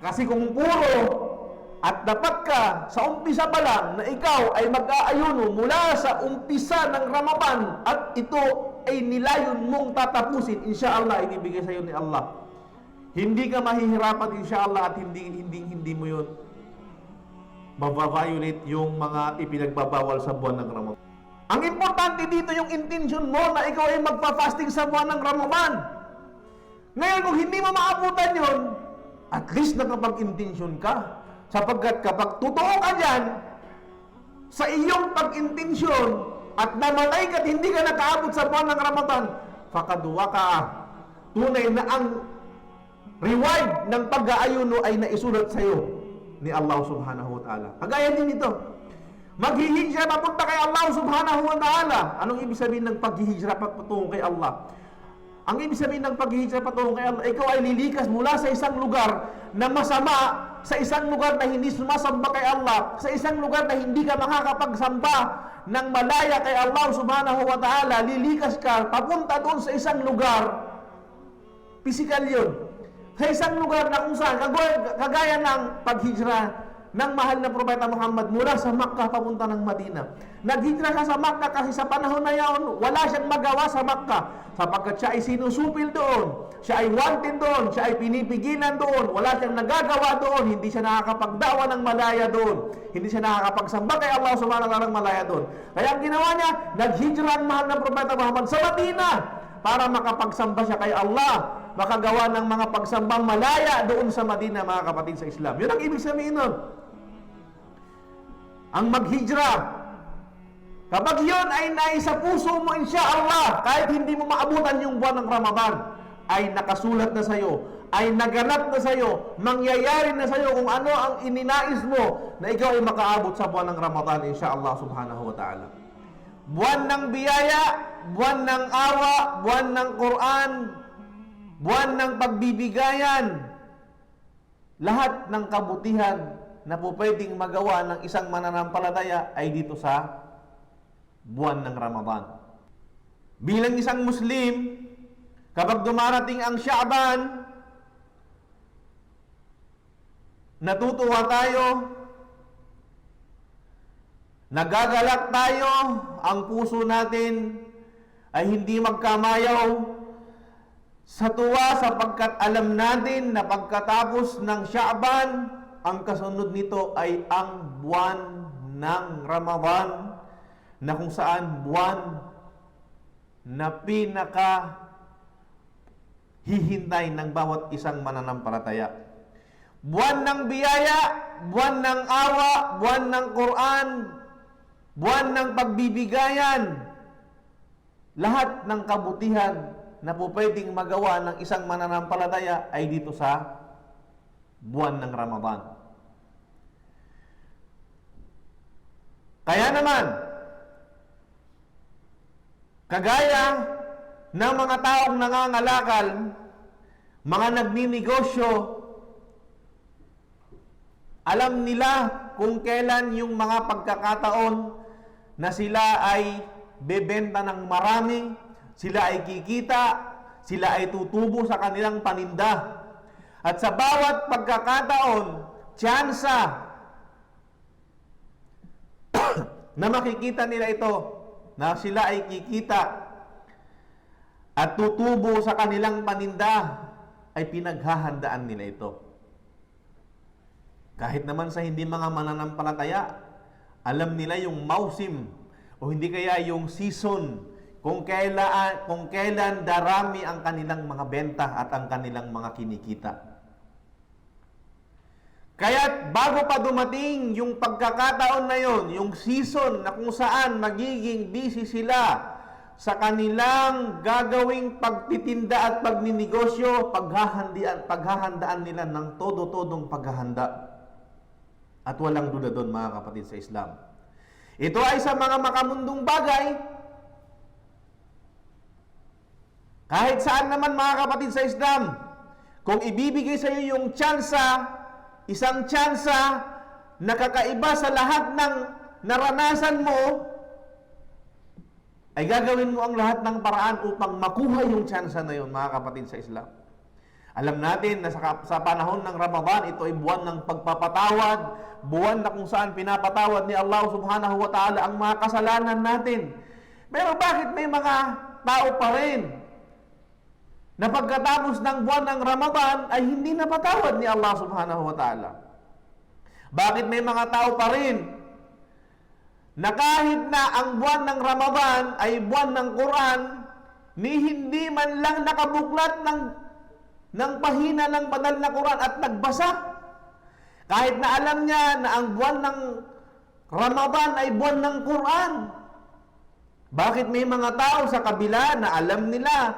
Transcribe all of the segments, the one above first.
Kasi kung puro at dapat ka sa umpisa pa lang na ikaw ay mag-aayuno mula sa umpisa ng Ramadan at ito ay nilayon mong tatapusin, insyaallah, ibibigay sa iyo ni Allah. Hindi ka mahihirapan, insyaallah, at hindi mo yun mabaviolate yung mga ipinagbabawal sa buwan ng Ramadan. Ang importante dito yung intention mo na ikaw ay magpa-fasting sa buwan ng Ramadan. Ngayon, kung hindi mo maabutan yun, at least nakapag-intention ka. Sapagkat kapag totoo ka dyan, sa iyong pag-intensyon at namalay ka at hindi ka nakaabot sa buwan ng Ramadan, fakadwa ka. Tunay na ang reward ng pag-aayuno ay naisulat sa iyo ni Allah subhanahu wa ta'ala. Kagaya din ito. Maghihijra papunta kay Allah subhanahu wa ta'ala. Anong ibig sabihin ng paghihijra patungo kay Allah? Ang ibig sabihin ng paghihijra patungo kay Allah, ikaw ay lilikas mula sa isang lugar na masama, sa isang lugar na hindi sumasamba kay Allah, sa isang lugar na hindi ka makakapagsamba ng malaya kay Allah subhanahu wa ta'ala. Lilikas ka papunta doon sa isang lugar, physical yun, sa isang lugar na kung saan, kagaya ng paghijra ng mahal na Propeta Muhammad mula sa Makkah papunta ng Madina. Naghijra siya sa Makkah kasi sa panahon na yaon, wala siyang magawa sa Makkah sapagkat siya ay sinusupil doon, siya ay wanted doon, siya ay pinipigilan doon, wala siyang nagagawa doon, hindi siya nakakapagdawa ng malaya doon, hindi siya nakakapagsamba kay Allah subhanahu wa ta'ala ng malaya doon. Kaya ang ginawa niya, naghijra ang mahal na Propeta Muhammad sa Madina para makapagsamba siya kay Allah, makagawa ng mga pagsambang malaya doon sa Madina, mga kapatid sa Islam. Yun ang ibig sabihin nun. Ang maghijra, kapag yun ay naisa puso mo, insyaallah, kahit hindi mo maabutan yung buwan ng Ramadan, ay nakasulat na sa'yo, ay naganap na sa'yo, mangyayari na sa'yo kung ano ang ininais mo na ikaw ay makaabot sa buwan ng Ramadan, insyaallah subhanahu wa ta'ala. Buwan ng biyaya, buwan ng awa, buwan ng Quran, buwan ng pagbibigayan, lahat ng kabutihan na po pwedeng magawa ng isang mananampalataya ay dito sa buwan ng Ramadan. Bilang isang Muslim, kapag dumarating ang Sha'ban, natutuwa tayo, nagagalak tayo, ang puso natin ay hindi magkamayaw sa tuwa sapagkat alam natin na pagkatapos ng Sha'ban, ang kasunod nito ay ang buwan ng Ramadan, na kung saan buwan na pinaka hihintay ng bawat isang mananampalataya. Buwan ng biyaya, buwan ng awa, buwan ng Quran, buwan ng pagbibigayan, lahat ng kabutihan na po pwedeng magawa ng isang mananampalataya ay dito sa buwan ng Ramadan. Kaya naman, kagaya ng mga taong nangangalakal, mga nagninegosyo, alam nila kung kailan yung mga pagkakataon na sila ay bebenta ng marami, sila ay kikita, sila ay tutubo sa kanilang paninda. At sa bawat pagkakataon, tsansa na makikita nila ito, na sila ay kikita at tutubo sa kanilang paninda, ay pinaghahandaan nila ito. Kahit naman sa hindi mga mananampalataya, alam nila yung mausim o hindi kaya yung season kung kailan darami ang kanilang mga benta at ang kanilang mga kinikita. Kaya bago pa dumating yung pagkakataon na yon, yung season na kung saan magiging busy sila sa kanilang gagawing pagtitinda at pagninegosyo, paghahandaan nila ng todo-todong paghahanda. At walang duda doon, mga kapatid sa Islam. Ito ay sa mga makamundong bagay. Kahit saan naman, mga kapatid sa Islam, kung ibibigay sa iyo yung tsansa, isang tsansa na kakaiba sa lahat ng naranasan mo, ay gagawin mo ang lahat ng paraan upang makuha yung tsansa na yun, mga kapatid sa Islam. Alam natin na sa panahon ng Ramadan, ito ay buwan ng pagpapatawad, buwan na kung saan pinapatawad ni Allah subhanahu wa ta'ala ang mga kasalanan natin. Pero bakit may mga tao pa rin na pagkatapos ng buwan ng Ramadan ay hindi napatawad ni Allah subhanahu wa ta'ala? Bakit may mga tao pa rin na kahit na ang buwan ng Ramadan ay buwan ng Quran, ni hindi man lang nakabuklat ng pahina ng banal na Quran at nagbasa? Kahit na alam niya na ang buwan ng Ramadan ay buwan ng Quran, bakit may mga tao sa kabila na alam nila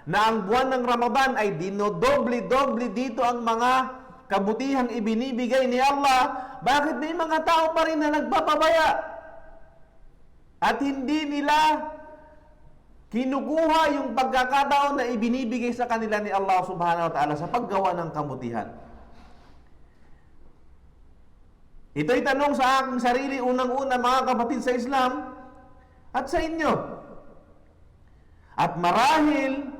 na ang buwan ng Ramadan ay dinodoble-doble dito ang mga kabutihang ibinibigay ni Allah? Bakit may mga tao pa rin na nagpapabaya at hindi nila kinukuha yung pagkakataon na ibinibigay sa kanila ni Allah subhanahu wa ta'ala sa paggawa ng kabutihan? Ito'y tanong sa aking sarili, unang-una mga kapatid sa Islam, at sa inyo. At marahil,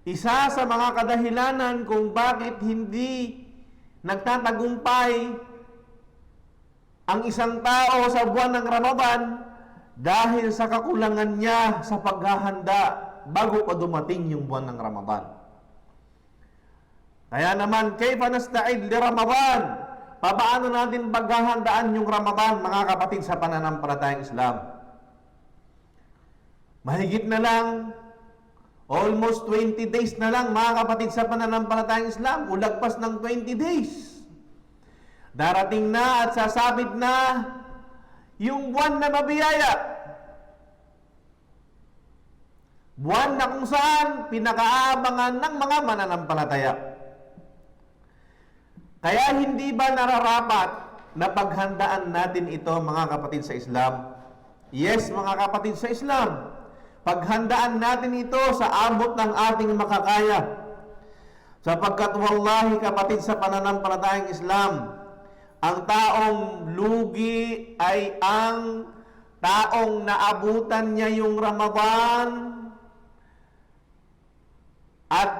isa sa mga kadahilanan kung bakit hindi nagtatagumpay ang isang tao sa buwan ng Ramadan, dahil sa kakulangan niya sa paghahanda bago pa dumating yung buwan ng Ramadan. Kaya naman, kayfa nasta'id li Ramadan? Paano natin paghahandaan yung Ramadan, mga kapatid sa pananampalatayang Islam? Mahigit na lang, almost 20 days na lang, mga kapatid sa pananampalatayang Islam, ulagpas ng 20 days. Darating na at sasabit na yung buwan na mabiyaya. Buwan na kung saan pinakaabangan ng mga mananampalataya. Kaya hindi ba nararapat na paghandaan natin ito, mga kapatid sa Islam? Yes, mga kapatid sa Islam. Paghandaan natin ito sa abot ng ating makakaya. Sapagkat wallahi, kapatid sa pananampalatayang Islam, ang taong lugi ay ang taong naabutan niya yung Ramadan at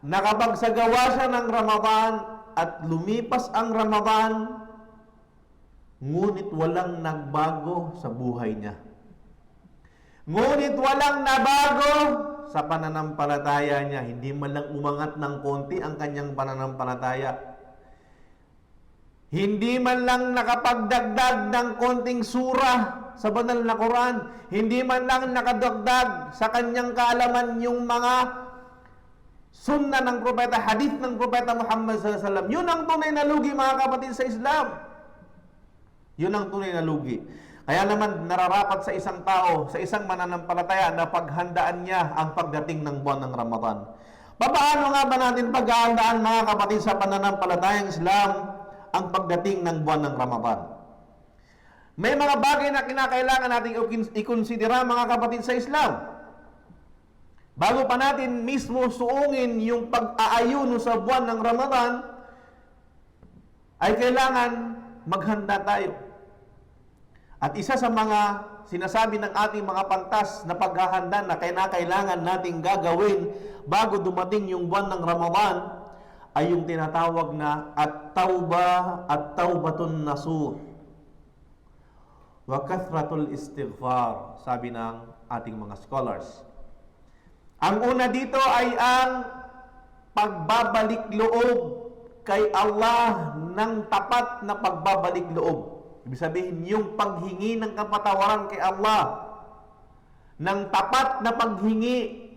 nakapagsagawa siya ng Ramadan at lumipas ang Ramadan, ngunit walang nagbago sa buhay niya. Ngunit walang nabago sa pananampalataya niya. Hindi man lang umangat ng konti ang kanyang pananampalataya. Hindi man lang nakapagdagdag ng konting sura sa banal na Quran. Hindi man lang nakadagdag sa kanyang kaalaman yung mga sunna ng propeta, hadith ng propeta Muhammad sallallahu alaihi wasallam. Yun ang tunay na lugi, mga kapatid sa Islam. Yun ang tunay na lugi. Kaya naman nararapat sa isang tao, sa isang mananampalataya, na paghandaan niya ang pagdating ng buwan ng Ramadan. Paano nga ba natin paghahandaan, mga kapatid sa pananampalatayang Islam, ang pagdating ng buwan ng Ramadan? May mga bagay na kinakailangan nating ikonsidera, mga kapatid sa Islam. Bago pa natin mismo suungin yung pag-aayuno sa buwan ng Ramadan, ay kailangan maghanda tayo. At isa sa mga sinasabi ng ating mga pantas na paghahanda na kailangan nating gagawin bago dumating yung buwan ng Ramadan ay yung tinatawag na at-taubatun nasuh wa kathratul istighfar, sabi ng ating mga scholars. Ang una dito ay ang pagbabalik loob kay Allah ng tapat na pagbabalik loob. Ibig sabihin, yung paghingi ng kapatawaran kay Allah, ng tapat na paghingi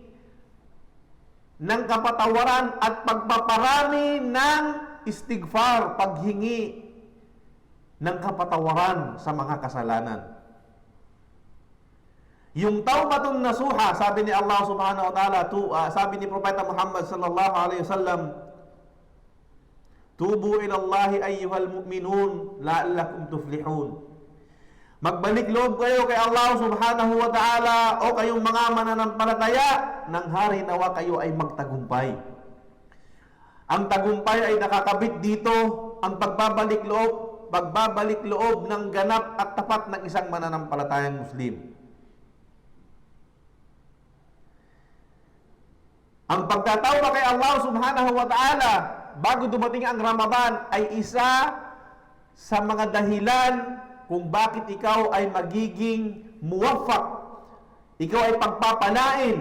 ng kapatawaran at pagpaparami ng istighfar, paghingi ng kapatawaran sa mga kasalanan. Yung taubatun nasuha, sabi ni Allah subhanahu wa ta'ala, sabi ni Propeta Muhammad sallallahu alaihi wasallam, tubu ilallahi ayyuhal mu'minun la'allakum tuflihun. Magbalik loob kayo kay Allah subhanahu wa ta'ala, o kayong mga mananampalataya, nang hari nawa kayo ay magtagumpay. Ang tagumpay ay nakakabit dito, ang pagbabalik loob ng ganap at tapat ng isang mananampalatayang Muslim. Ang pagtatawba kay Allah subhanahu wa ta'ala bago dumating ang Ramadan ay isa sa mga dahilan kung bakit ikaw ay magiging muwaffaq. Ikaw ay pagpapalain.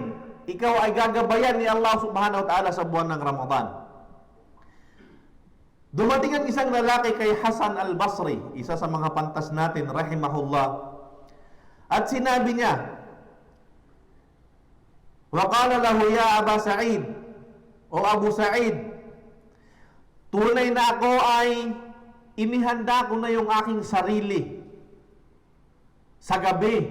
Ikaw ay gagabayan ni Allah subhanahu wa ta'ala sa buwan ng Ramadan. Dumating ang isang lalaki kay Hasan al-Basri, isa sa mga pantas natin, rahimahullah. At sinabi niya, وَقَالَ لَهُ يَا أَبَا سَعِيد, o Abu Sa'id, tunay na ako ay inihanda ko na yung aking sarili sa gabi.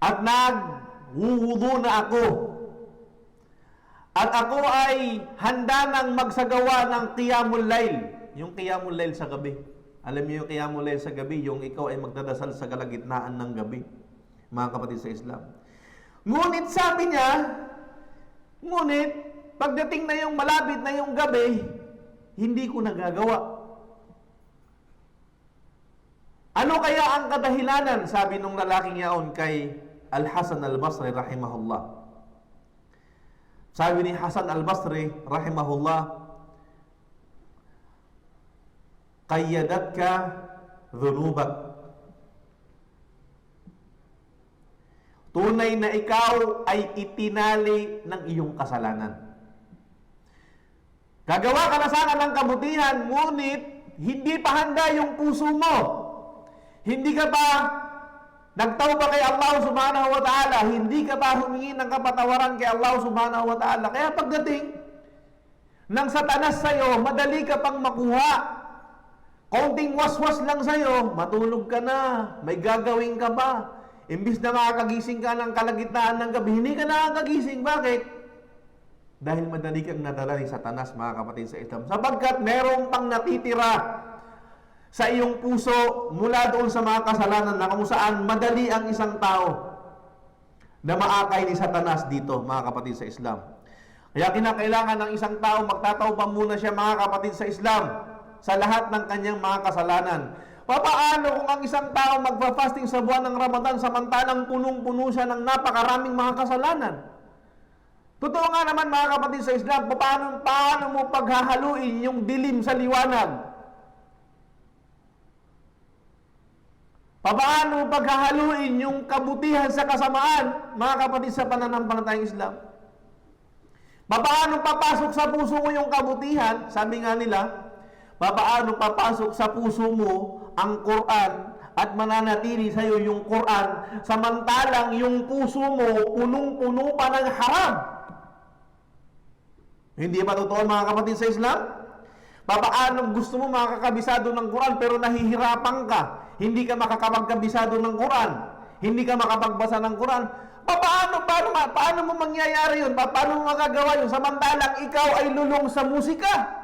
At nagwuwudu na ako. At ako ay handa nang magsagawa ng qiyamul layl. Yung qiyamul layl sa gabi. Alam niyo yung qiyamul layl sa gabi, yung ikaw ay magdadasal sa kalagitnaan ng gabi. Mga kapatid sa Islam. Ngunit sabi niya, pagdating na yung malapit na yung gabi, hindi ko nagagawa. Ano kaya ang kadahilanan? Sabi nung lalaking yaon kay Al-Hasan al-Basri rahimahullah. Sabi ni Hasan al-Basri rahimahullah, qayyadatka dhunubak. Tunay na ikaw ay itinali ng iyong kasalanan. Gagawa ka na sana ng kabutihan, ngunit hindi pa handa yung puso mo. Hindi ka pa nagtawba kay Allah subhanahu wa ta'ala, hindi ka pa humingi ng kapatawaran kay Allah subhanahu wa ta'ala. Kaya pagdating ng Satanas sa'yo, madali ka pang makuha. Kaunting waswas lang sa'yo, matulog ka na, may gagawin ka pa. Imbis na makakagising ka ng kalagitnaan ng gabi, hindi ka nakakagising. Bakit? Dahil madali kang nadala ni Satanas, mga kapatid sa Islam. Sapagkat merong pang natitira sa iyong puso mula doon sa mga kasalanan na kung saan madali ang isang tao na maakay ni Satanas dito, mga kapatid sa Islam. Kaya kinakailangan ng isang tao, magtatawba muna siya, mga kapatid sa Islam, sa lahat ng kanyang mga kasalanan. Papaano kung ang isang tao magpa-fasting sa buwan ng Ramadan samantalang punong-puno siya ng napakaraming mga kasalanan? Totoo nga naman, mga kapatid sa Islam, paano mo paghahaluin yung dilim sa liwanag? Paano mo paghahaluin yung kabutihan sa kasamaan, mga kapatid sa pananampalatayang Islam? Paano papasok sa puso mo yung kabutihan? Sabi nga nila, paano papasok sa puso mo ang Quran at mananatili sa iyo yung Quran samantalang yung puso mo punong-puno pa ng haram? Hindi ba totoo, mga kapatid sa Islam? Paano gusto mo makakabisado ng Quran pero nahihirapan ka? Hindi ka makakapagkabisado ng Quran. Hindi ka makapagbasa ng Quran. Paano mo mangyayari yun? Paano mo magagawa yun samantalang ikaw ay lulong sa musika?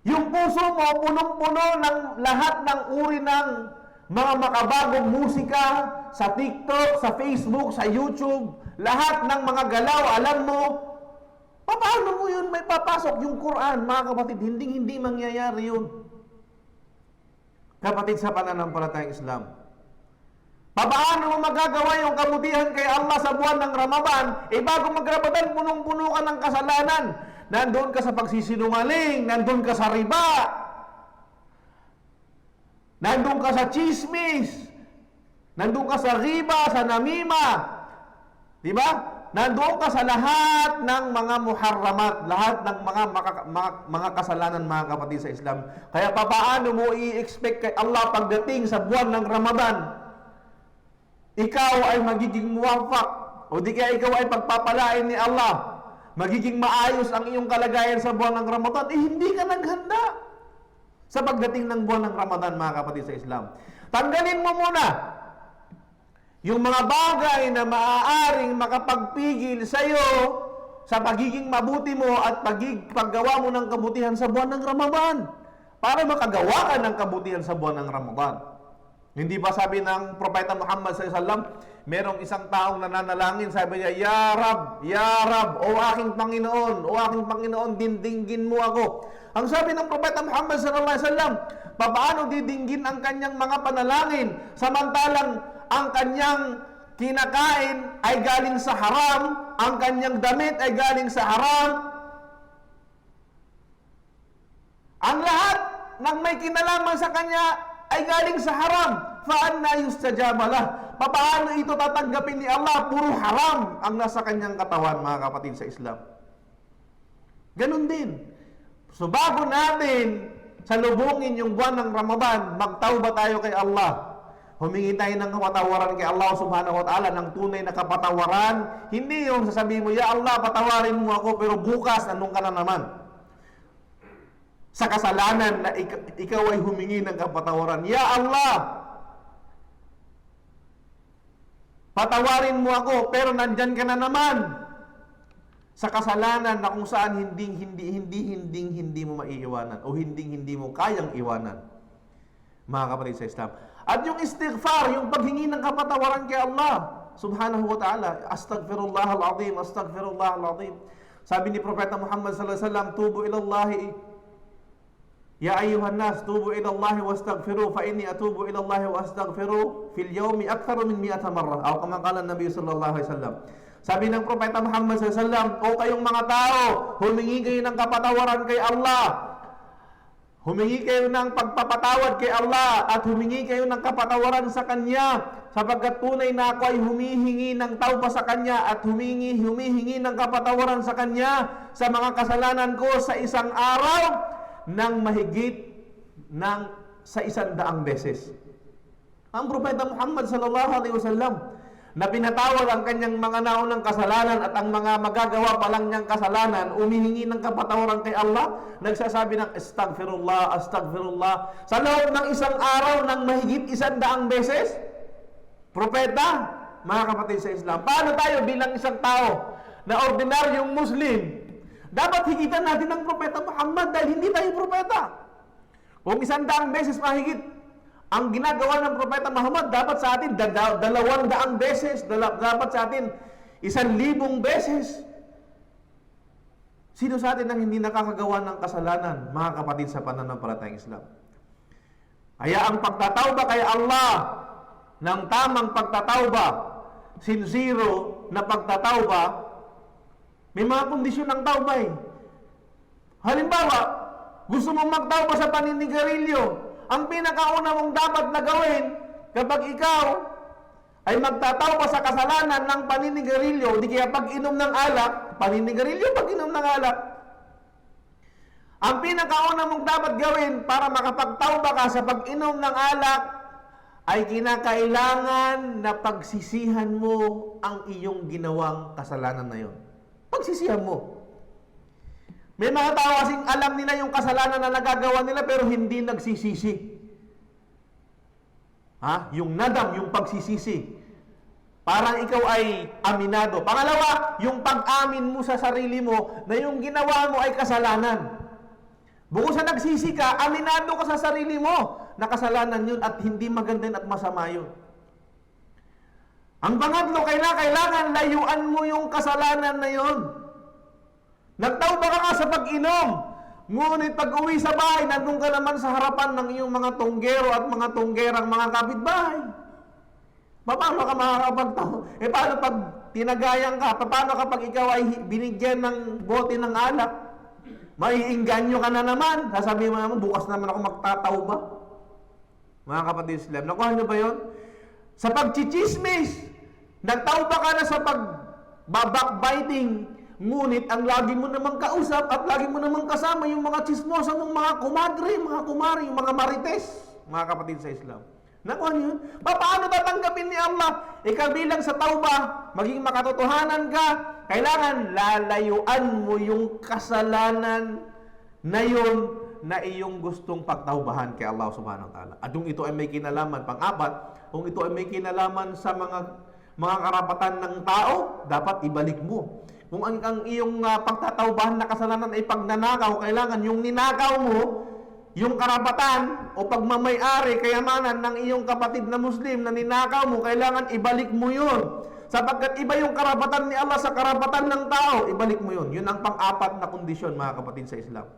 Yung puso mo, punong-puno ng lahat ng uri ng mga makabagong musika sa TikTok, sa Facebook, sa YouTube, lahat ng mga galaw, alam mo, paano mo yun may papasok yung Quran, mga kapatid? Hindi mangyayari yun. Kapatid sa pananampalatayang Islam. Paano mo magagawa yung kabutihan kay Allah sa buwan ng Ramadan? Bago mag-Ramadan, punong-puno ka ng kasalanan. Nandun ka sa pagsisinungaling, nandun ka sa riba, nandun ka sa chismis, nandun ka sa riba, sa namima, di ba? Nandun ka sa lahat ng mga muharramat, lahat ng mga kasalanan, mga kapatid sa Islam. Kaya paano mo i-expect kay Allah pagdating sa buwan ng Ramadan, ikaw ay magiging muwaffaq, o di kaya ikaw ay pagpapalain ni Allah, magiging maayos ang iyong kalagayan sa buwan ng Ramadan, hindi ka naghanda sa pagdating ng buwan ng Ramadan, mga kapatid sa Islam. Tanggalin mo muna yung mga bagay na maaaring makapagpigil sa iyo sa pagiging mabuti mo at paggawa mo ng kabutihan sa buwan ng Ramadan para makagawa ka ng kabutihan sa buwan ng Ramadan. Hindi ba sabi ng Propeta Muhammad SAW, merong isang taong nananalangin, sabi niya, Ya Rab, o aking Panginoon, dindinggin mo ako. Ang sabi ng Propeta Muhammad SAW, paano didinggin ang kanyang mga panalangin, samantalang ang kanyang kinakain ay galing sa haram, ang kanyang damit ay galing sa haram, ang lahat ng may kinalaman sa kanya ay galing sa haram, fa'anna yustajaba lah. Paano ito tatanggapin ni Allah? Puro haram ang nasa kanyang katawan, mga kapatid sa Islam. Ganun din. So bago natin salubungin yung buwan ng Ramadan, magtauba tayo kay Allah. Humingi tayo ng kapatawaran kay Allah subhanahu wa ta'ala, ng tunay na kapatawaran. Hindi yung sasabihin mo, ya Allah, patawarin mo ako, pero bukas, anong ka na naman? Sa kasalanan na ikaw ay humingi ng kapatawaran. Ya Allah, patawarin mo ako, pero nandyan ka na naman sa kasalanan na kung saan hindi mo maiiwanan o hindi mo kayang iwanan, mga kapatid sa Islam. At yung istighfar, yung paghingi ng kapatawaran kay Allah subhanahu wa ta'ala, astaghfirullah al-azim, astaghfirullah al-azim. Sabi ni Propeta Muhammad sallallahu alaihi wasallam, tubu ilallahi ya ayyuhan nas, tubu ilallahi wastaghfiru fa inni atubu ilallahi wa astaghfiru fil yawmi aktharu min 100 marrah. Aw kama qala Nabi sallallahu alaihi wasallam. Sabi ng Propeta Muhammad sallallahu alaihi wasallam, o kayong mga tao, humingi kayo ng kapatawaran kay Allah. Humingi kayo ng pagpapatawad kay Allah at humingi kayo ng kapatawaran sa Kanya, sapagkat tunay na ako ay humihingi ng tawba sa Kanya at humihingi ng kapatawaran sa Kanya sa mga kasalanan ko sa isang araw ng mahigit ng sa 100 beses. Ang Propeta Muhammad sallallahu alaihi wasallam na pinatawad ang kanyang mga naunang kasalanan at ang mga magagawa pa lang niyang kasalanan, umihingi ng kapatawaran kay Allah, nagsasabi ng astaghfirullah, astaghfirullah, sa loob ng isang araw ng mahigit 100 beses. Propeta, mga kapatid sa Islam, paano tayo bilang isang tao na ordinaryong Muslim? Dapat higitan natin ng Propeta Muhammad dahil hindi tayo propeta. Kung 100 beses mahigit ang ginagawa ng Propeta Muhammad, dapat sa atin 200 beses, dapat sa atin 1,000 beses. Sino sa atin ang hindi nakakagawa ng kasalanan, mga kapatid sa pananampalatayang Islam? Kaya ang pagtatawba kay Allah, ng tamang pagtatawba, sincero na pagtatawba, may mga kondisyon ng tawba eh. Halimbawa, gusto mong magtawba sa paninigarilyo, ang pinakauna mong dapat na gawin kapag ikaw ay magtatawba sa kasalanan ng paninigarilyo, di kaya pag-inom ng alak, paninigarilyo, pag-inom ng alak. Ang pinakauna mong dapat gawin para makapagtawba ka sa pag-inom ng alak ay kinakailangan na pagsisihan mo ang iyong ginawang kasalanan na yon. Pagsisihan mo. May mga tao kasing alam nila yung kasalanan na nagagawa nila pero hindi nagsisisi. Yung nadam, yung pagsisisi. Parang ikaw ay aminado. Pangalawa, yung pag-amin mo sa sarili mo na yung ginawa mo ay kasalanan. Bukod sa nagsisi ka, aminado ka sa sarili mo na kasalanan yun at hindi maganda at masama yun. Ang pangatlo, kailangan layuan mo yung kasalanan na yun. Nagtawba ka sa pag-inom, ngunit pag-uwi sa bahay, nandun ka naman sa harapan ng iyong mga tunggero at mga tunggerang mga kapitbahay. Paano ka makakapagtawba? Paano pag tinagayan ka? Paano kapag ikaw ay binigyan ng bote ng alak? Maiinganyo ka na naman. Sasabihin mo naman, bukas naman ako magtatawba. Mga kapatid Islam, nakuha nyo ba yun? Sa pagchichismis, nagtawba ka na sa pagbabakbiting, ngunit ang lagi mo namang kausap at lagi mo namang kasama yung mga chismosa mong mga kumadre, mga kumari, yung mga marites, mga kapatid sa Islam. Nakuha niyo yun? Paano tatanggapin ni Allah? Ikabilang sa tauba, maging makatotohanan ka, kailangan lalayuan mo yung kasalanan na yun na iyong gustong pagtaubahan kay Allah subhanahu wa ta'ala. At kung ito ay may kinalaman, pang-apat, kung ito ay may kinalaman sa mga karapatan ng tao, dapat ibalik mo. Kung ang iyong pagtataubahan na kasalanan ay pagnanakaw, kailangan yung ninakaw mo, yung karapatan o pagmamay-ari, kayamanan ng iyong kapatid na Muslim na ninakaw mo, kailangan ibalik mo yun. Sapagkat iba yung karapatan ni Allah sa karapatan ng tao, ibalik mo yun. Yun ang pang-apat na kondisyon, mga kapatid sa Islam.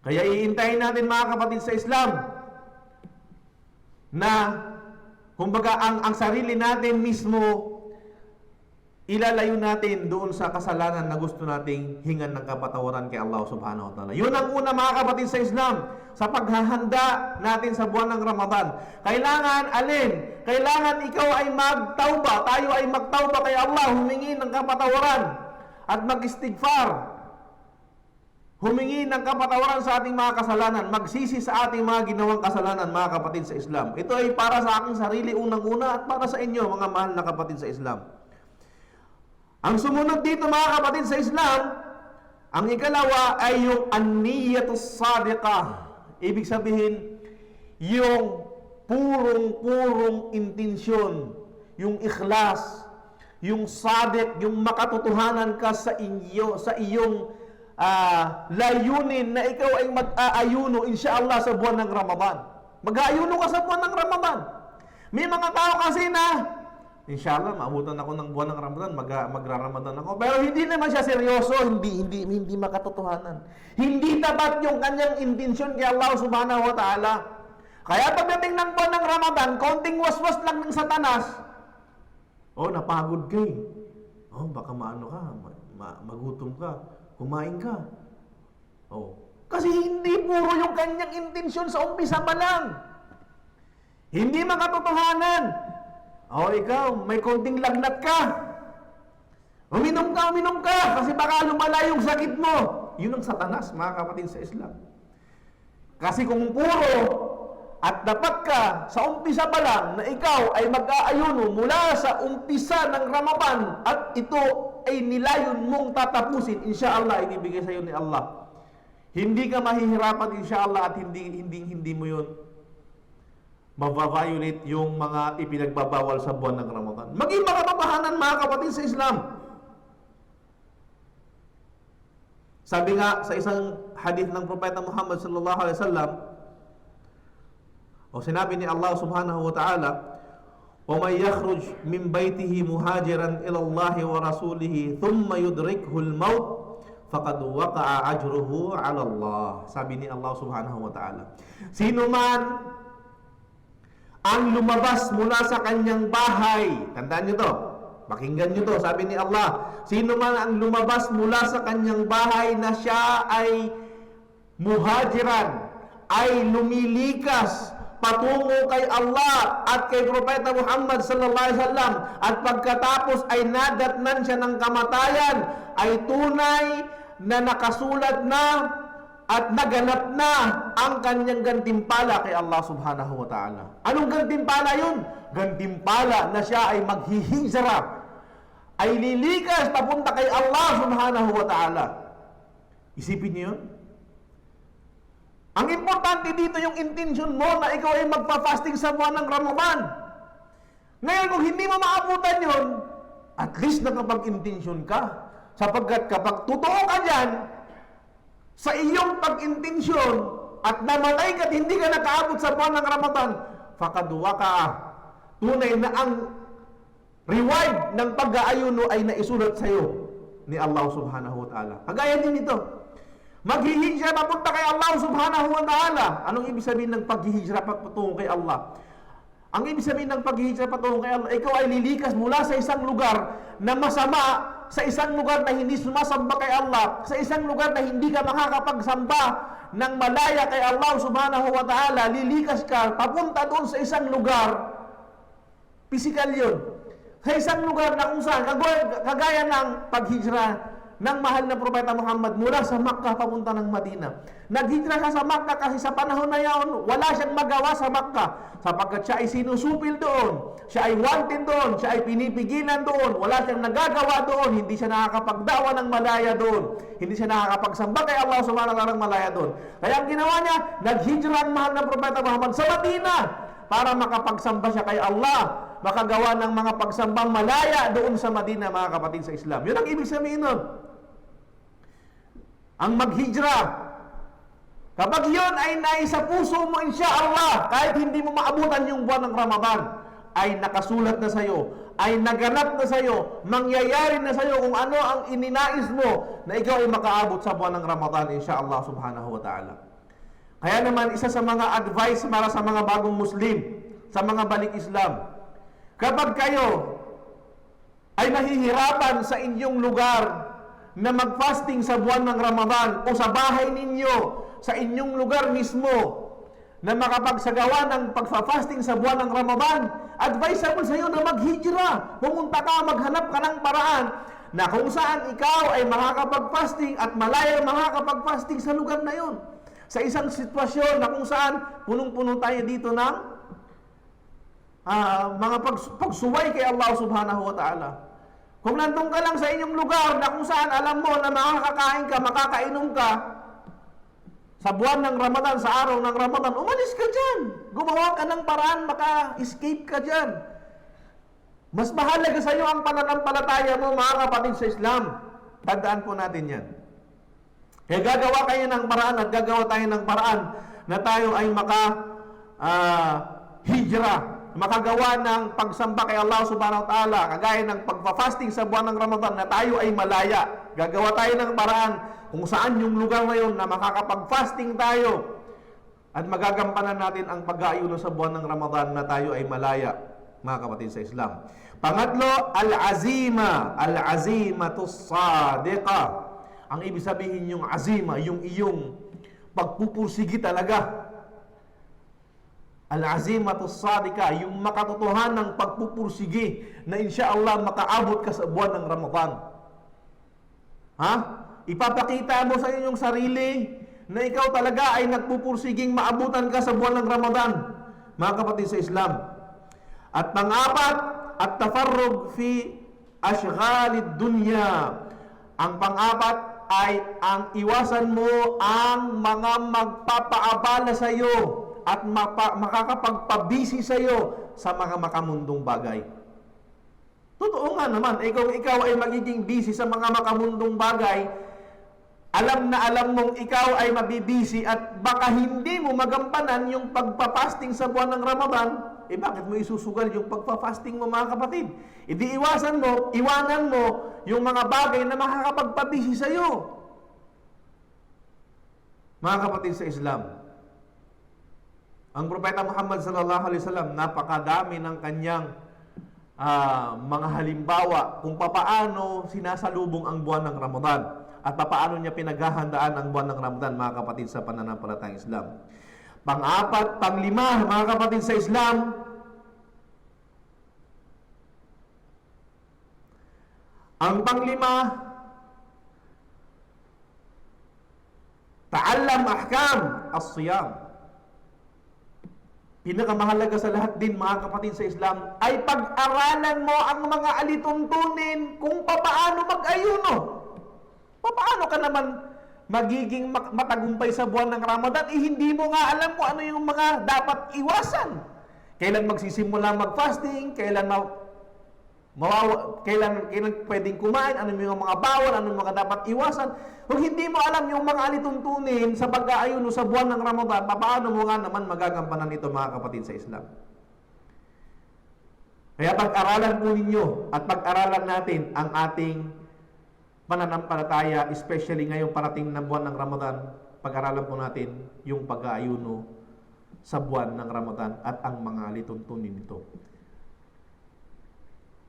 Kaya iintayin natin, mga kapatid sa Islam, na Kumbaga, ang sarili natin mismo, ilalayo natin doon sa kasalanan na gusto nating hingan ng kapatawaran kay Allah subhanahu wa ta'ala. Yun ang una, mga kapatid sa Islam, sa paghahanda natin sa buwan ng Ramadan. Kailangan, Kailangan ikaw ay magtauba, tayo ay magtauba kay Allah, humingi ng kapatawaran at mag-istighfar. Humingi ng kapatawaran sa ating mga kasalanan, magsisi sa ating mga ginawang kasalanan, mga kapatid sa Islam. Ito ay para sa aking sarili unang-una at para sa inyo, mga mahal na kapatid sa Islam. Ang sumunod dito, mga kapatid sa Islam, ang ikalawa ay yung an-niyatus sadiqah. Ibig sabihin, yung purong-purong intensyon, yung ikhlas, yung sadiq, yung makatotohanan ka sa iyong layunin na ikaw ay mag-aayuno insyaallah sa buwan ng Ramadan. Mag-aayuno ka sa buwan ng Ramadan. May mga tao kasi na insyaallah maabutan ako ng buwan ng Ramadan, magra-Ramadan ako. Pero hindi naman siya seryoso, hindi makatotohanan. Hindi tapat yung kanyang intensyon kay Allah subhanahu wa ta'ala. Kaya pagdating ng buwan ng Ramadan, konting waswas lang ng Satanas. Napagod ka eh. Baka maano ka, magutom ka, kumain ka. Kasi hindi puro yung kanyang intensyon sa umpisa pa lang. Hindi makatotohanan. Ikaw, may konting lagnat ka. Uminom ka, kasi baka lumala yung sakit mo. Yun ang Satanas, mga kapatid sa Islam. Kasi kung puro at dapat ka sa umpisa pa lang na ikaw ay mag-aayuno mula sa umpisa ng Ramadan at ito ay nilayon mong tatapusin, insyaallah, ibibigay sa iyo ni Allah. Hindi ka mahihirapan, insyaallah, at hindi mo yun ma-violate yung mga ipinagbabawal sa buwan ng Ramadan. Maging makatotohanan, mga kapatid sa Islam. Sabi nga sa isang hadith ng Propeta Muhammad sallallahu alaihi wasallam, sinabi ni Allah subhanahu wa ta'ala, وَمَنْ يَخْرُجْ مِنْ بَيْتِهِ مُهَاجِرًا إِلَى اللَّهِ وَرَسُولِهِ ثُمَّ يُدْرِكْهُ الْمَوْتِ فَقَدْ وَقَعَ أَجْرُهُ عَلَى اللَّهِ. Sabi ni Allah subhanahu wa ta'ala, sino man ang lumabas mula sa kanyang bahay, tandaan nyo to, pakinggan nyo to, sabi ni Allah, sino man ang lumabas mula sa kanyang bahay na siya ay muhajiran, ay lumilikas patungo kay Allah at kay Propeta Muhammad sallallahu alaihi wasallam, at pagkatapos ay nadatnan siya ng kamatayan, ay tunay na nakasulat na at naganap na ang kanyang gantimpala kay Allah subhanahu wa ta'ala. Anong gantimpala yun? Gantimpala na siya ay maghihijra, ay lilikas papunta kay Allah subhanahu wa ta'ala. Isipin niyo yun? Ang importante dito yung intention mo na ikaw ay magpa-fasting sa buwan ng Ramadan. Ngayon, kung hindi mo maabutan yun, at least nakapag-intention ka. Sapagkat kapag totoo ka dyan, sa iyong pag-intensyon, at namatay ka at hindi ka nakaabot sa buwan ng Ramadan, fakadwa ka. Tunay na ang reward ng pag-aayuno ay naisulat sa iyo ni Allah subhanahu wa ta'ala. Kagaya din ito. Maghihijra papunta kay Allah subhanahu wa ta'ala. Anong ibig sabihin ng paghihijra patungo kay Allah? Ang ibig sabihin ng paghihijra patungo kay Allah, ikaw ay lilikas mula sa isang lugar na masama, sa isang lugar na hindi sumasamba kay Allah, sa isang lugar na hindi ka makakapagsamba ng malaya kay Allah subhanahu wa ta'ala. Lilikas ka papunta doon sa isang lugar, physical yun, sa isang lugar na kung saan, kagaya ng paghijra ng mahal na Propeta Muhammad mula sa Makkah papunta ng Madina. Naghijra siya sa Makkah kasi sa panahon na yaon, wala siyang magawa sa Makkah sapagkat siya ay sinusupil doon, siya ay wanted doon, siya ay pinipigilan doon, wala siyang nagagawa doon, hindi siya nakakapagdawa ng malaya doon, hindi siya nakakapagsamba kay Allah subhanahu wa ta'ala ng malaya doon. Kaya ang ginawa niya, naghijra ang mahal na Propeta Muhammad sa Madina para makapagsamba siya kay Allah, makagawa ng mga pagsambang malaya doon sa Madina, mga kapatid sa Islam. Yun ang ibig sabihin nun. Ang maghijra, kapag yun ay naisa puso mo, insyaallah, kahit hindi mo maabutan yung buwan ng Ramadan, ay nakasulat na sa'yo, ay naganap na sa'yo, mangyayari na sa'yo kung ano ang ininais mo na ikaw ay makaabot sa buwan ng Ramadan, insyaallah subhanahu wa ta'ala. Kaya naman, isa sa mga advice para sa mga bagong Muslim, sa mga balik Islam. Kapag kayo ay nahihirapan sa inyong lugar na mag-fasting sa buwan ng Ramadan o sa bahay ninyo, sa inyong lugar mismo, na makapagsagawa ng pagfa-fasting sa buwan ng Ramadan, advisable sa iyo na maghijra. Pumunta ka, maghanap ka ng paraan na kung saan ikaw ay makakapag-fasting at malaya makakapag-fasting sa lugar na yon. Sa isang sitwasyon na kung saan punong-puno tayo dito ng mga pagsuway kay Allah subhanahu wa ta'ala. Kung nandun ka lang sa inyong lugar na kung saan alam mo na makakakain ka, makakainom ka sa buwan ng Ramadan, sa araw ng Ramadan, umalis ka dyan. Gumawa ka ng paraan, maka-escape ka dyan. Mas mahalaga sa iyo ang pananampalataya mo, mga kapatid sa Islam. Tandaan po natin yan. Kaya gagawa kayo ng paraan at gagawa tayo ng paraan na tayo ay hijra, makagawa ng pagsamba kay Allah subhanahu wa ta'ala, kagaya ng pagpa-fasting sa buwan ng Ramadan, na tayo ay malaya. Gagawa tayo ng paraan kung saan yung lugar na yun na makakapag-fasting tayo at magagampanan natin ang pag-aayuno sa buwan ng Ramadan na tayo ay malaya, mga kapatid sa Islam. Pangatlo, al-azima, al-azimatus sadiqa. Ang ibig sabihin yung azima, yung iyong pagpupursigi talaga. Al-azimatus sadika, yung makatotohanang pagpupursigi na insyaallah makaabot ka sa buwan ng Ramadan. Ipapakita mo sa inyong sarili na ikaw talaga ay nagpupursiging maabutan ka sa buwan ng Ramadan, mga kapatid sa Islam. At pang-apat, at-tafarrug fi ashghalid dunya. Ang pang-apat ay ang iwasan mo ang mga magpapaabala sa iyo at makakapagpabisi sa iyo sa mga makamundong bagay. Totoo nga naman, ikaw ay magiging busy sa mga makamundong bagay, alam na alam mong ikaw ay mabibisi at baka hindi mo magampanan yung pagpapasting sa buwan ng Ramadan, bakit mo isusugal yung pagpapasting mo, mga kapatid? Iwanan mo yung mga bagay na makakapagpabisi sa iyo. Mga kapatid sa Islam, ang Propeta Muhammad sallallahu alaihi wasallam, napakadami ng kanyang mga halimbawa kung papaano sinasalubong ang buwan ng Ramadan at papaano niya pinaghahandaan ang buwan ng Ramadan, mga kapatid sa pananampalatayang Islam. Pang-apat, pang-lima, mga kapatid sa Islam, ang pang-lima, ta'allam ahkam as-siyam. Pinakamahalaga sa lahat din, mga kapatid sa Islam, ay pag-aralan mo ang mga alituntunin kung papaano mag-ayuno. Papaano ka naman magiging matagumpay sa buwan ng Ramadan, hindi mo nga alam kung ano yung mga dapat iwasan. Kailan magsisimula mag-fasting, kailan pwedeng kumain, ano yung mga bawal, ano yung mga dapat iwasan. Kung hindi mo alam yung mga alituntunin sa pag-aayuno sa buwan ng Ramadan, paano mo nga naman magagampanan ito, mga kapatid sa Islam? Kaya pag-aralan po ninyo at pag-aralan natin ang ating pananampalataya, especially ngayong parating na buwan ng Ramadan, pag-aralan po natin yung pag-aayuno sa buwan ng Ramadan at ang mga alituntunin nito.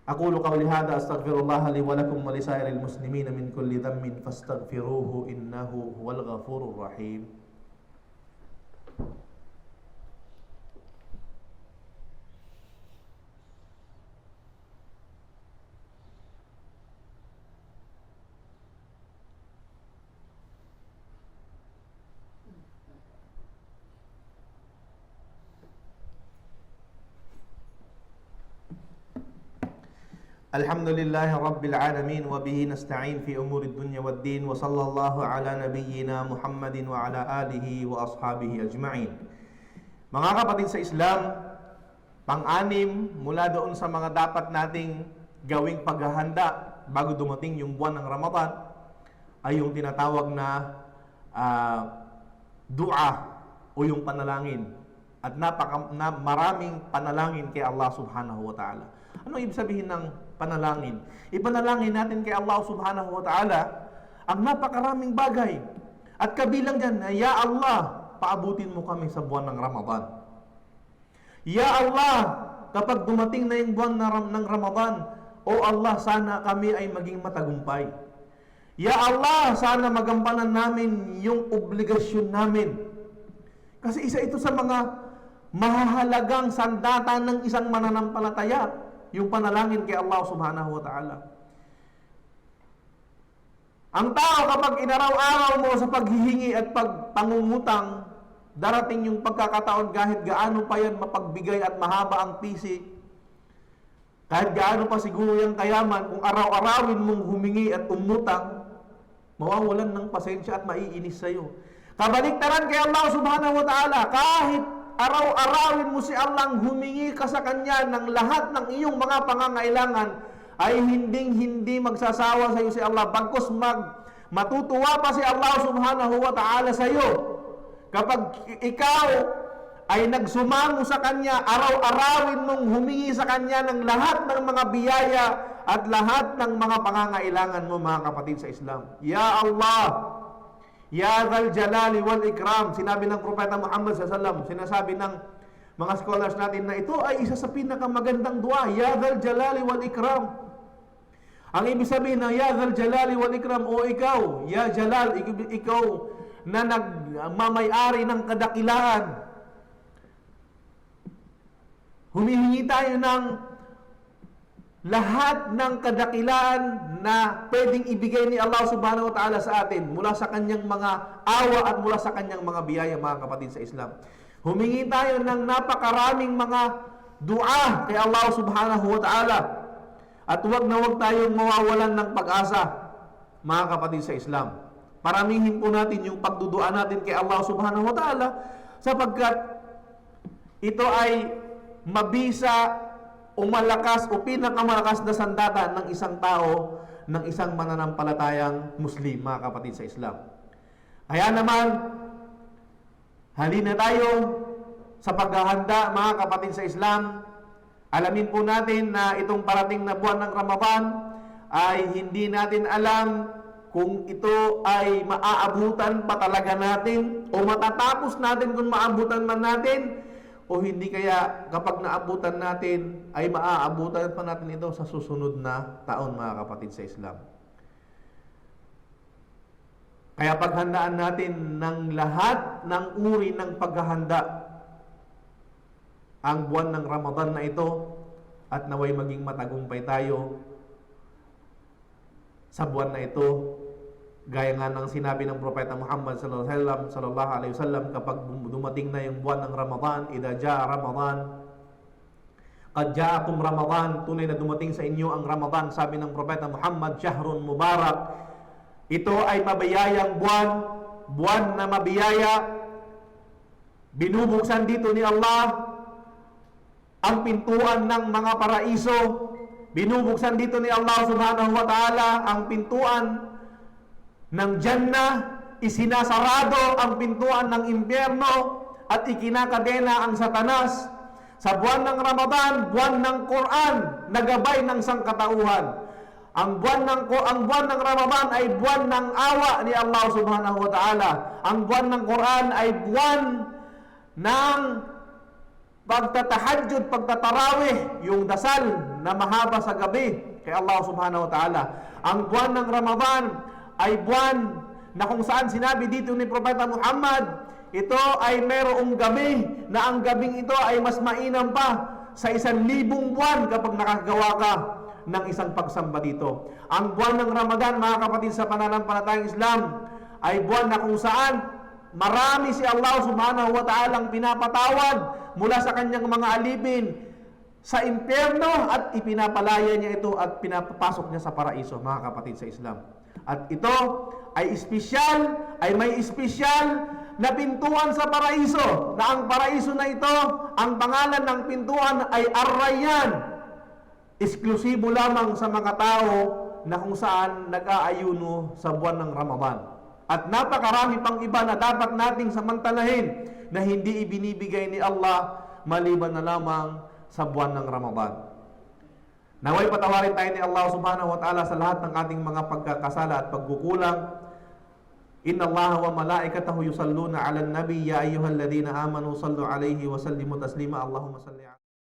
Aqulu qawli hadha astaghfirullah li wa lakum wa li sa'iril muslimin min kulli dhanbin fastaghfiruhu innahu huwal ghafurur rahim. Alhamdulillahi Rabbil Alamin wa bihi nasta'in fi umuri dunya wad din wa sallallahu ala nabiyyina Muhammadin wa ala alihi wa ashabihi ajma'in. Mga kapatid sa Islam, pang-anim mula doon sa mga dapat nating gawing paghahanda bago dumating yung buwan ng Ramadan ay yung tinatawag na dua o yung panalangin. At maraming panalangin kay Allah subhanahu wa ta'ala. Ano ibig sabihin ng panalangin? Ipanalangin natin kay Allah subhanahu wa ta'ala ang napakaraming bagay. At kabilang dyan na, Ya Allah, paabutin mo kami sa buwan ng Ramadan. Ya Allah, kapag dumating na yung buwan ng Ramadan, O Allah, sana kami ay maging matagumpay. Ya Allah, sana magampanan namin yung obligasyon namin. Kasi isa ito sa mga mahahalagang sandata ng isang mananampalataya, yung panalangin kay Allah subhanahu wa ta'ala. Ang tao kapag inaraw-araw mo sa paghihingi at pagpangungutang, darating yung pagkakataon kahit gaano pa yan mapagbigay at mahaba ang pisi, kahit gaano pa siguro yung kayaman, kung araw-arawin mong humingi at umutang, mawawalan ng pasensya at maiinis sa'yo. Kabaliktaran kay Allah subhanahu wa ta'ala, kahit araw-arawin mo si Allah, humingi ka sa Kanya ng lahat ng iyong mga pangangailangan, ay hinding-hindi magsasawa sa iyo si Allah. Bagkus matutuwa pa si Allah subhanahu wa ta'ala sa iyo. Kapag ikaw ay nagsumango sa Kanya, araw-arawin mong humingi sa Kanya ng lahat ng mga biyaya at lahat ng mga pangangailangan mo, mga kapatid sa Islam. Ya Allah, Ya Dhal Jalali wal Ikram, sinabi ng Propeta Muhammad SAW, sinasabi ng mga scholars natin na ito ay isa sa pinakamagandang dua, Ya Dhal Jalali wal Ikram. Ang ibig sabihin ng Ya Dhal Jalali wal Ikram, o ikaw, Ya Jalal, ikaw na nagmamayari ng kadakilaan. Humihingi tayo ng lahat ng kadakilaan na pwedeng ibigay ni Allah subhanahu wa ta'ala sa atin mula sa kanyang mga awa at mula sa kanyang mga biyaya, mga kapatid sa Islam. Humingi tayo ng napakaraming mga dua kay Allah subhanahu wa ta'ala. At huwag na huwag tayong mawawalan ng pag-asa, mga kapatid sa Islam. Paramihin po natin yung pagdudua natin kay Allah subhanahu wa ta'ala, sapagkat ito ay mabisa o malakas o pinakamalakas na sandata ng isang tao, ng isang mananampalatayang Muslim, mga kapatid sa Islam. Kaya naman, halina tayo sa paghahanda, mga kapatid sa Islam. Alamin po natin na itong parating na buwan ng Ramadan ay hindi natin alam kung ito ay maaabutan pa talaga natin o matatapos natin kung maabutan man natin, o hindi kaya kapag naabutan natin ay maaabutan pa natin ito sa susunod na taon, mga kapatid sa Islam. Kaya paghandaan natin ng lahat ng uri ng paghahanda ang buwan ng Ramadan na ito, at naway maging matagumpay tayo sa buwan na ito. Gaya nga ng sinabi ng Propeta Muhammad sallallahu alaihi wasallam, kapag dumating na yung buwan ng Ramadan, idha jaa Ramadan, qad jaakum Ramadan, tunay na dumating sa inyo ang Ramadan. Sabi ng Propeta Muhammad, syahrun mubarak, ito ay mabiyayang buwan, buwan na mabiyaya. Binubuksan dito ni Allah ang pintuan ng mga paraiso. Binubuksan dito ni Allah subhanahu wa ta'ala ang pintuan ng Jannah, isinasarado ang pintuan ng impyerno at ikinakadena ang Satanas. Sa buwan ng Ramadan, buwan ng Quran, nagabay ng sangkatauhan. Ang buwan ng Ramadan ay buwan ng awa ni Allah subhanahu wa ta'ala. Ang buwan ng Quran ay buwan ng pagtatahajjud, pagtatarawih, yung dasal na mahaba sa gabi kay Allah subhanahu wa ta'ala. Ang buwan ng Ramadan ay buwan na kung saan sinabi dito ni Propeta Muhammad, ito ay merong gabi na ang gabing ito ay mas mainam pa sa 1,000 buwan kapag nakagawa ka ng isang pagsamba dito. Ang buwan ng Ramadan, mga kapatid sa pananampalatayang Islam, ay buwan na kung saan marami si Allah subhanahu wa ta'ala ang pinapatawad mula sa kanyang mga alipin sa impyerno at ipinapalaya niya ito at pinapapasok niya sa paraiso, mga kapatid sa Islam. At ito ay may espesyal na pintuan sa paraiso, na ang paraiso na ito, ang pangalan ng pintuan ay Ar-Rayyan. Eksklusibo lamang sa mga tao na kung saan nag-aayuno sa buwan ng Ramadan. At napakarami pang iba na dapat nating samantalahin na hindi ibinibigay ni Allah maliban na lamang sa buwan ng Ramadan. Naway patawarin tayo ni Allah subhanahu wa ta'ala sa lahat ng ating mga pagkakasala at pagkukulang. Inna Allah wa malaikatahu yusalluna 'alan nabi ya ayyuhalladhina amanu sallu 'alaihi wa sallimu taslima. Allahumma salli 'ala